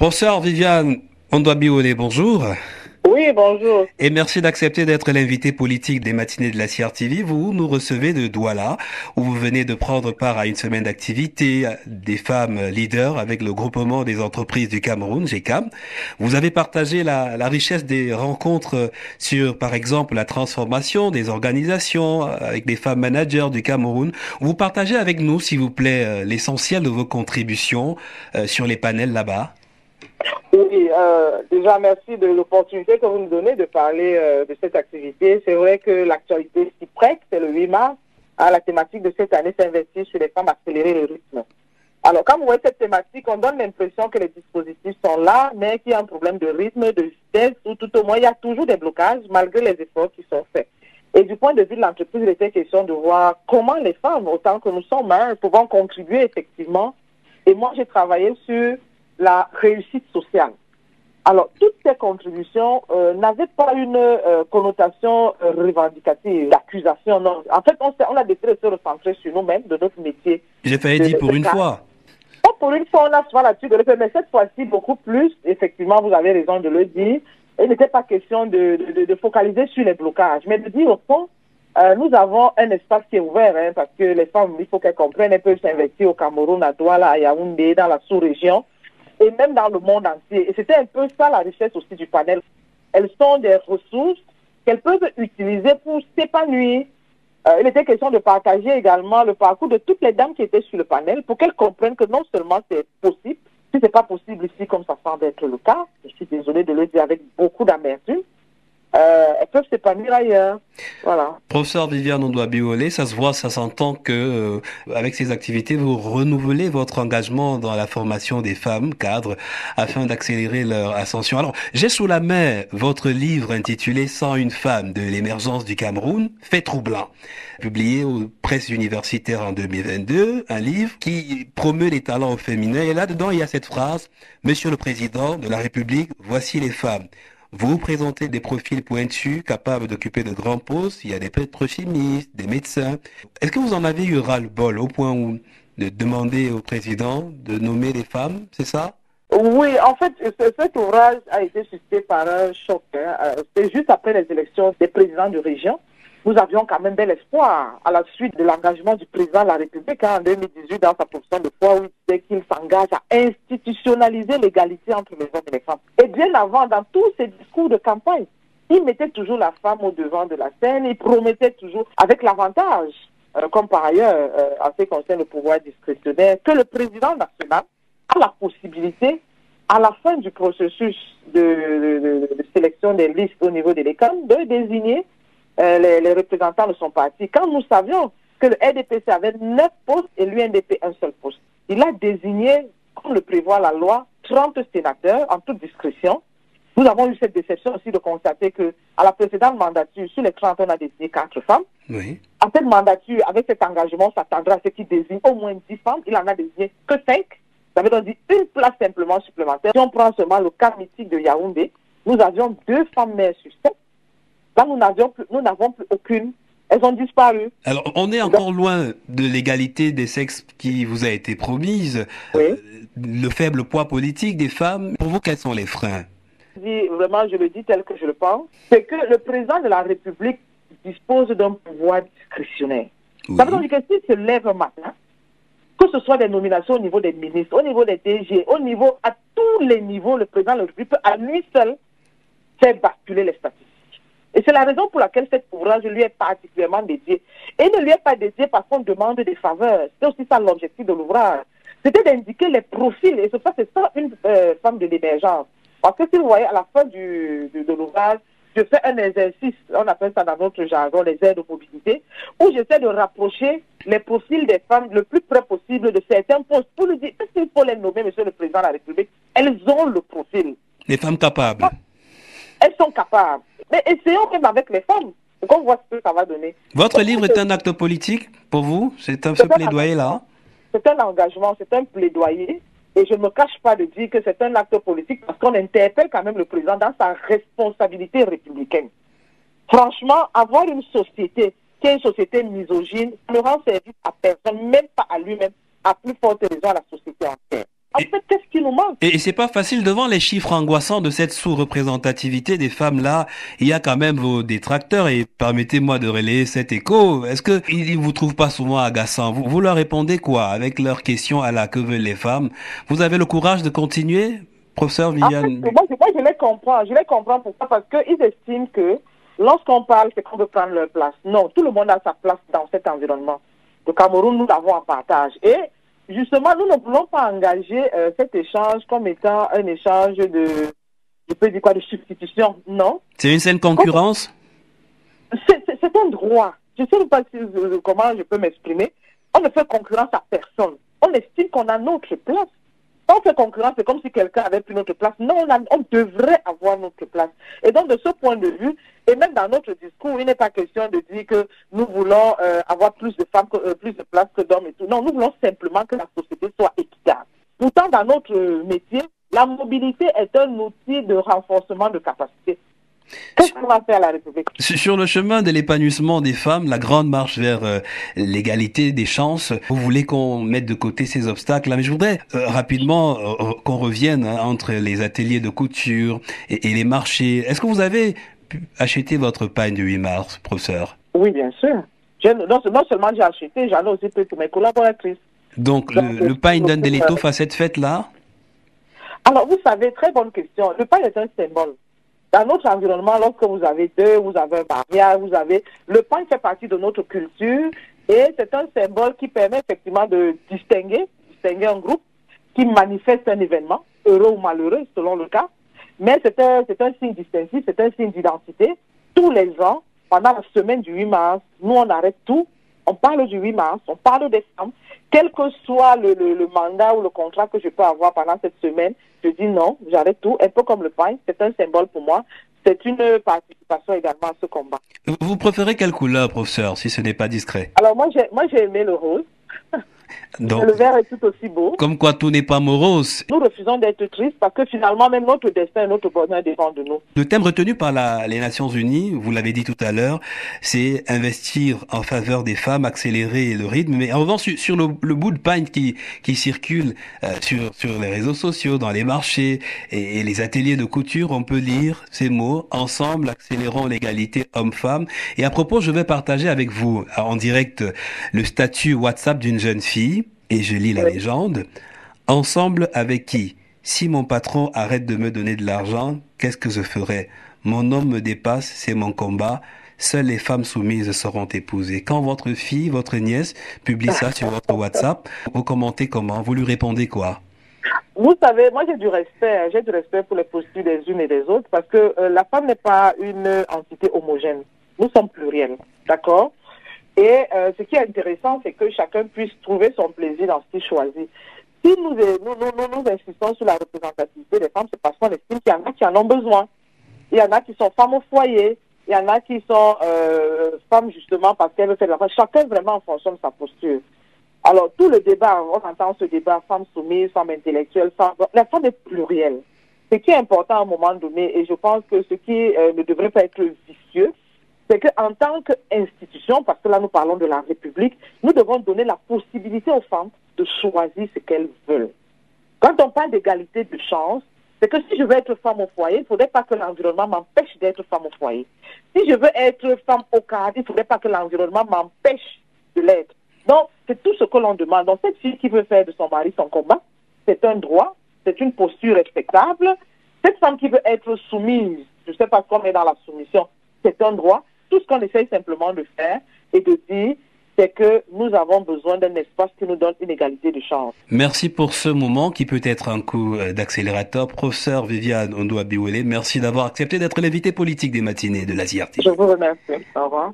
Professeur Viviane Ondoabiolé, bonjour. Oui, bonjour. Et merci d'accepter d'être l'invité politique des matinées de la CRTV. Vous nous recevez de Douala, où vous venez de prendre part à une semaine d'activité des femmes leaders avec le groupement des entreprises du Cameroun, GECAM. Vous avez partagé la richesse des rencontres sur, par exemple, la transformation des organisations avec des femmes managers du Cameroun. Vous partagez avec nous, s'il vous plaît, l'essentiel de vos contributions sur les panels là-bas. Oui, déjà merci de l'opportunité que vous nous donnez de parler de cette activité. C'est vrai que l'actualité s'y prête, c'est le 8 mars. La thématique de cette année s'investit sur les femmes, accélérer le rythme. Alors, quand vous voyez cette thématique, on donne l'impression que les dispositifs sont là, mais qu'il y a un problème de rythme, de vitesse, ou tout au moins, il y a toujours des blocages, malgré les efforts qui sont faits. Et du point de vue de l'entreprise, il était question de voir comment les femmes, autant que nous sommes, pouvons contribuer effectivement. Et moi, j'ai travaillé sur la réussite sociale. Alors, toutes ces contributions n'avaient pas une connotation revendicative, d'accusation. Non. En fait, on a décidé de se recentrer sur nous-mêmes, de notre métier. J'ai failli dire pour une fois. Bon, pour une fois, on a souvent là-dessus de le faire, mais cette fois-ci, beaucoup plus. Effectivement, vous avez raison de le dire. Il n'était pas question de focaliser sur les blocages, mais de dire au fond, nous avons un espace qui est ouvert, parce que les femmes, il faut qu'elles comprennent, elles peuvent s'investir au Cameroun, à Douala, à Yaoundé, dans la sous-région, et même dans le monde entier. Et c'était un peu ça la richesse aussi du panel. Elles sont des ressources qu'elles peuvent utiliser pour s'épanouir. Il était question de partager également le parcours de toutes les dames qui étaient sur le panel pour qu'elles comprennent que non seulement c'est possible, si ce n'est pas possible ici comme ça semble être le cas, je suis désolée de le dire avec beaucoup d'amertume, elles peuvent s'épanouir ailleurs. Voilà. Professeur Viviane Ondoabiolé, ça se voit, ça s'entend que avec ces activités, vous renouvelez votre engagement dans la formation des femmes cadres afin d'accélérer leur ascension. Alors, j'ai sous la main votre livre intitulé 101 femmes de l'émergence du Cameroun, fait troublant, publié aux presses universitaires en 2022, un livre qui promeut les talents féminins. Et là-dedans, il y a cette phrase: Monsieur le Président de la République, voici les femmes. Vous présentez des profils pointus, capables d'occuper de grands postes. Il y a des pétrochimistes, des médecins. Est-ce que vous en avez eu ras-le-bol au point où de demander au président de nommer des femmes, c'est ça? Oui, en fait, cet ouvrage a été suscité par un choc. C'est juste après les élections des présidents de région. Nous avions quand même bel espoir à la suite de l'engagement du président de la République en 2018 dans sa position de foi où il disait qu'il s'engage à institutionnaliser l'égalité entre les hommes et les femmes. Et bien avant, dans tous ses discours de campagne, il mettait toujours la femme au devant de la scène, il promettait toujours, avec l'avantage, comme par ailleurs, en ce qui concerne le pouvoir discrétionnaire, que le président national a la possibilité, à la fin du processus de sélection des listes au niveau de l'ECAM, de désigner les représentants de son parti. Quand nous savions que le RDPC avait 9 postes et l'UNDP un seul poste, il a désigné, comme le prévoit la loi, 30 sénateurs en toute discrétion. Nous avons eu cette déception aussi de constater que à la précédente mandature, sur les 30, on a désigné 4 femmes. Oui. À cette mandature, avec cet engagement, on s'attendra à ce qu'il désigne au moins 10 femmes. Il en a désigné que 5. Ça veut donc dire une place simplement supplémentaire. Si on prend seulement le cas mythique de Yaoundé, nous avions 2 femmes mères sur 7. Là, nous n'avons plus aucune. Elles ont disparu. Alors, on est encore loin de l'égalité des sexes qui vous a été promise, Oui. le faible poids politique des femmes. Pour vous, quels sont les freins? Vraiment, je le dis tel que je le pense, c'est que le président de la République dispose d'un pouvoir discrétionnaire. Oui. Ça veut donc dire que s'il se lève un matin, que ce soit des nominations au niveau des ministres, au niveau des DG, à tous les niveaux, le président de la République peut à lui seul faire basculer les statistiques. Et c'est la raison pour laquelle cet ouvrage lui est particulièrement dédié. Et il ne lui est pas dédié parce qu'on demande des faveurs. C'est aussi ça l'objectif de l'ouvrage. C'était d'indiquer les profils. Et c'est ça une femme de l'émergence. Parce que si vous voyez à la fin de l'ouvrage, je fais un exercice, on appelle ça dans notre jargon les aires de mobilité, où j'essaie de rapprocher les profils des femmes le plus près possible de certains postes pour lui dire, est-ce qu'il faut les nommer, monsieur le président de la République? Elles ont le profil. Les femmes capables. Elles sont capables. Mais essayons même avec les femmes, pour qu'on voit ce que ça va donner. Votre livre est un acte politique pour vous? C'est ce plaidoyer-là? C'est un engagement, c'est un plaidoyer. Et je ne me cache pas de dire que c'est un acte politique parce qu'on interpelle quand même le président dans sa responsabilité républicaine. Franchement, avoir une société qui est une société misogyne ne rend service à personne, même pas à lui-même, à plus forte raison à la société entière. En fait, qu'est-ce qui nous manque? Et c'est pas facile devant les chiffres angoissants de cette sous-représentativité des femmes là. Il y a quand même vos détracteurs et permettez-moi de relayer cet écho. Est-ce que ils vous trouvent pas souvent agaçants? Vous leur répondez quoi avec leurs questions à la que veulent les femmes? Vous avez le courage de continuer, professeur En fait, Viviane? moi, je les comprends. Je les comprends pourquoi? Parce qu'ils estiment que lorsqu'on parle, c'est qu'on veut prendre leur place. Non, tout le monde a sa place dans cet environnement. Le Cameroun, nous l'avons en partage. Et justement, nous ne voulons pas engager cet échange comme étant un échange je peux dire quoi, de substitution. Non. C'est une saine concurrence? C'est un droit. Je ne sais pas comment je peux m'exprimer. On ne fait concurrence à personne. On estime qu'on a notre place. Quand on fait concurrence, c'est comme si quelqu'un avait pris notre place. Non, on devrait avoir notre place. Et donc, de ce point de vue, et même dans notre discours, il n'est pas question de dire que nous voulons avoir plus de femmes, plus de places que d'hommes et tout. Non, nous voulons simplement que la société soit équitable. Pourtant, dans notre métier, la mobilité est un outil de renforcement de capacité. Qu'est-ce qu'on va faire à la République? Sur le chemin de l'épanouissement des femmes, la grande marche vers l'égalité des chances, vous voulez qu'on mette de côté ces obstacles-là. Mais je voudrais rapidement qu'on revienne entre les ateliers de couture et les marchés. Est-ce que vous avez pu acheter votre pain du 8 mars, professeur? Oui, bien sûr. Non seulement j'ai acheté, j'en ai aussi pris pour mes collaboratrices. Donc, le pain donne de l'étoffe à cette fête-là? Alors, vous savez, très bonne question. Le pain est un symbole. Dans notre environnement, lorsque vous avez vous avez un mariage, le pain fait partie de notre culture et c'est un symbole qui permet effectivement de distinguer un groupe qui manifeste un événement, heureux ou malheureux selon le cas. Mais c'est un signe distinctif, c'est un signe d'identité. Tous les ans, pendant la semaine du 8 mars, nous on arrête tout. On parle du 8 mars, on parle des femmes. Quel que soit le mandat ou le contrat que je peux avoir pendant cette semaine, je dis non, j'arrête tout. Un peu comme le pain, c'est un symbole pour moi. C'est une participation également à ce combat. Vous préférez quelle couleur, professeur, si ce n'est pas discret? Alors moi j'ai aimé le rose. Donc, le vert est tout aussi beau. comme quoi tout n'est pas morose. Nous refusons d'être tristes parce que finalement même notre destin et notre bonheur dépendent de nous. Le thème retenu par les Nations Unies, vous l'avez dit tout à l'heure, c'est investir en faveur des femmes, accélérer le rythme. Mais en revanche, sur le bout de pain qui circule sur les réseaux sociaux, dans les marchés et les ateliers de couture, on peut lire ces mots: ensemble, accélérons l'égalité homme-femme. Et à propos, je vais partager avec vous en direct le statut WhatsApp d'une jeune fille. Et je lis la légende. Ensemble avec qui? Si mon patron arrête de me donner de l'argent, qu'est-ce que je ferai? Mon homme me dépasse, c'est mon combat. Seules les femmes soumises seront épousées. Quand votre fille, votre nièce publie ça sur votre WhatsApp, vous commentez comment? Vous lui répondez quoi? Vous savez, moi j'ai du respect pour les postures des unes et des autres parce que la femme n'est pas une entité homogène. Nous sommes pluriels, d'accord? Et ce qui est intéressant, c'est que chacun puisse trouver son plaisir dans ce qu'il choisit. Si nous insistons sur la représentativité des femmes, c'est parce qu'on estime qu'il y en a qui en ont besoin. Il y en a qui sont femmes au foyer. Il y en a qui sont femmes justement parce qu'elles veulent faire de l'argent. Chacun vraiment en fonction de sa posture. Alors, tout le débat, on entend ce débat, femmes soumises, femmes intellectuelles, la femme est plurielle. Ce qui est important à un moment donné, et je pense que ce qui ne devrait pas être vicieux, c'est qu'en tant qu'institution, parce que là nous parlons de la République, nous devons donner la possibilité aux femmes de choisir ce qu'elles veulent. Quand on parle d'égalité de chance, c'est que si je veux être femme au foyer, il ne faudrait pas que l'environnement m'empêche d'être femme au foyer. Si je veux être femme au cadre, il ne faudrait pas que l'environnement m'empêche de l'être. Donc, c'est tout ce que l'on demande. Donc, cette fille qui veut faire de son mari son combat, c'est un droit, c'est une posture respectable. Cette femme qui veut être soumise, je ne sais pas comment on est dans la soumission, c'est un droit. Tout ce qu'on essaye simplement de faire et de dire, c'est que nous avons besoin d'un espace qui nous donne une égalité de chance. Merci pour ce moment qui peut être un coup d'accélérateur. Professeur Viviane Ondoa-Biwele, merci d'avoir accepté d'être l'invité politique des matinées de l'Asie Arctique. Je vous remercie. Au revoir.